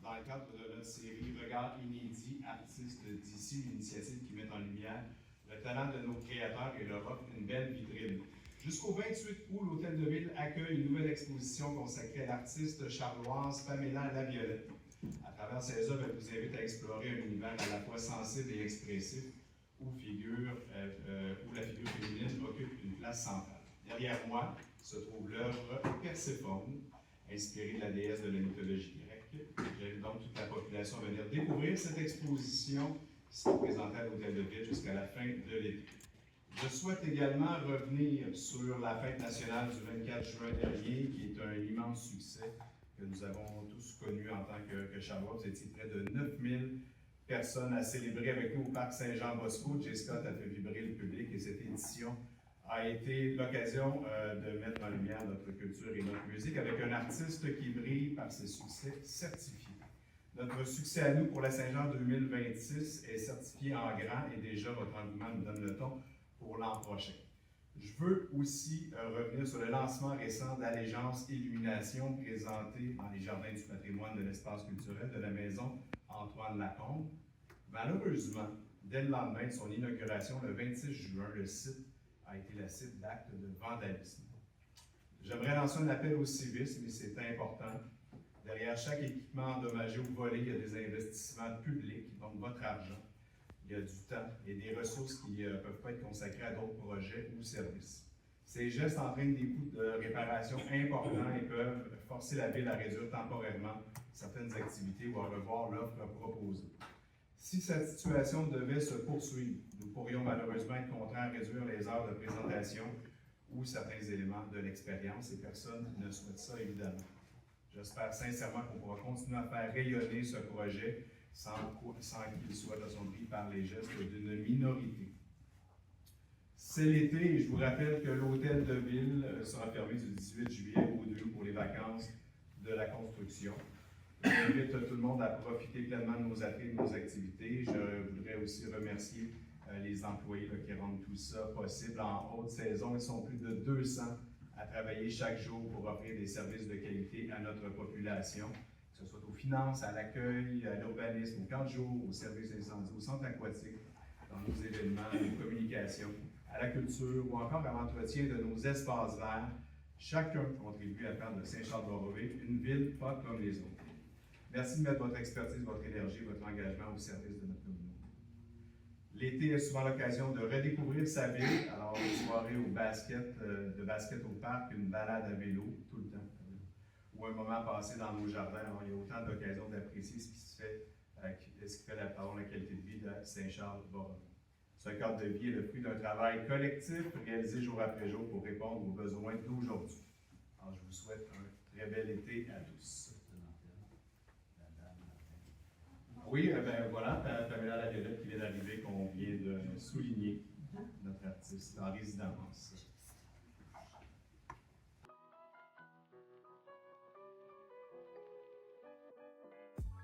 dans le cadre de notre série Regards inédits, artistes d'ici, une initiative qui met en lumière le talent de nos créateurs et leur offre une belle vitrine. Jusqu'au 28 août, l'Hôtel de Ville accueille une nouvelle exposition consacrée à l'artiste charloise Pamela Laviolette. À travers ses œuvres, elle vous invite à explorer un univers à la fois sensible et expressif où la figure féminine occupe une place centrale. Derrière moi se trouve l'œuvre Perséphone, inspirée de la déesse de la mythologie grecque. J'invite donc toute la population à venir découvrir cette exposition qui sera présentée à l'Hôtel de Ville jusqu'à la fin de l'été. Je souhaite également revenir sur la fête nationale du 24 juin dernier, qui est un immense succès que nous avons tous connu en tant que Charlois. Vous étiez près de 9000 personnes à célébrer avec nous au Parc Saint-Jean-Bosco. J. Scott a fait vibrer le public et cette édition a été l'occasion de mettre en lumière notre culture et notre musique avec un artiste qui brille par ses succès certifiés. Notre succès à nous pour la Saint-Jean 2026 est certifié en grand et déjà votre engouement nous donne le ton pour l'an prochain. Je veux aussi revenir sur le lancement récent d'Allégeance Illumination présenté dans les Jardins du patrimoine de l'espace culturel de la maison Antoine Lacombe. Malheureusement, dès le lendemain de son inauguration, le 26 juin, le site a été la cible d'actes de vandalisme. J'aimerais lancer un appel au civisme, et c'est important. Derrière chaque équipement endommagé ou volé, il y a des investissements publics, donc votre argent. Il y a du temps et des ressources qui ne peuvent pas être consacrées à d'autres projets ou services. Ces gestes entraînent des coûts de réparation importants et peuvent forcer la ville à réduire temporairement certaines activités ou à revoir l'offre proposée. Si cette situation devait se poursuivre, nous pourrions malheureusement être contraints à réduire les heures de présentation ou certains éléments de l'expérience et personne ne souhaite ça évidemment. J'espère sincèrement qu'on pourra continuer à faire rayonner ce projet sans qu'il soit assombri par les gestes d'une minorité. C'est l'été et je vous rappelle que l'Hôtel de Ville sera fermé du 18 juillet au 2 pour les vacances de la construction. J'invite tout le monde à profiter pleinement de nos ateliers, de nos activités. Je voudrais aussi remercier les employés qui rendent tout ça possible. En haute saison, ils sont plus de 200 à travailler chaque jour pour offrir des services de qualité à notre population, que ce soit aux finances, à l'accueil, à l'urbanisme, au camp de jour, aux services d'incendie, au centre aquatique, dans nos événements, nos communications, à la culture ou encore à l'entretien de nos espaces verts. Chacun contribue à faire de Saint-Charles-Borromée une ville pas comme les autres. Merci de mettre votre expertise, votre énergie, votre engagement au service de notre communauté. L'été est souvent l'occasion de redécouvrir sa ville, alors une soirée au basket, de basket au parc, une balade à vélo, tout le temps, ou un moment passé dans nos jardins. Alors, il y a autant d'occasions d'apprécier ce qui fait la qualité de vie de Saint-Charles-Borromée. Ce cadre de vie est le fruit d'un travail collectif réalisé jour après jour pour répondre aux besoins d'aujourd'hui. Alors, je vous souhaite un très bel été à tous. Oui, voilà, Pamela Laviolette qui vient d'arriver, qu'on vient de souligner, notre artiste en résidence.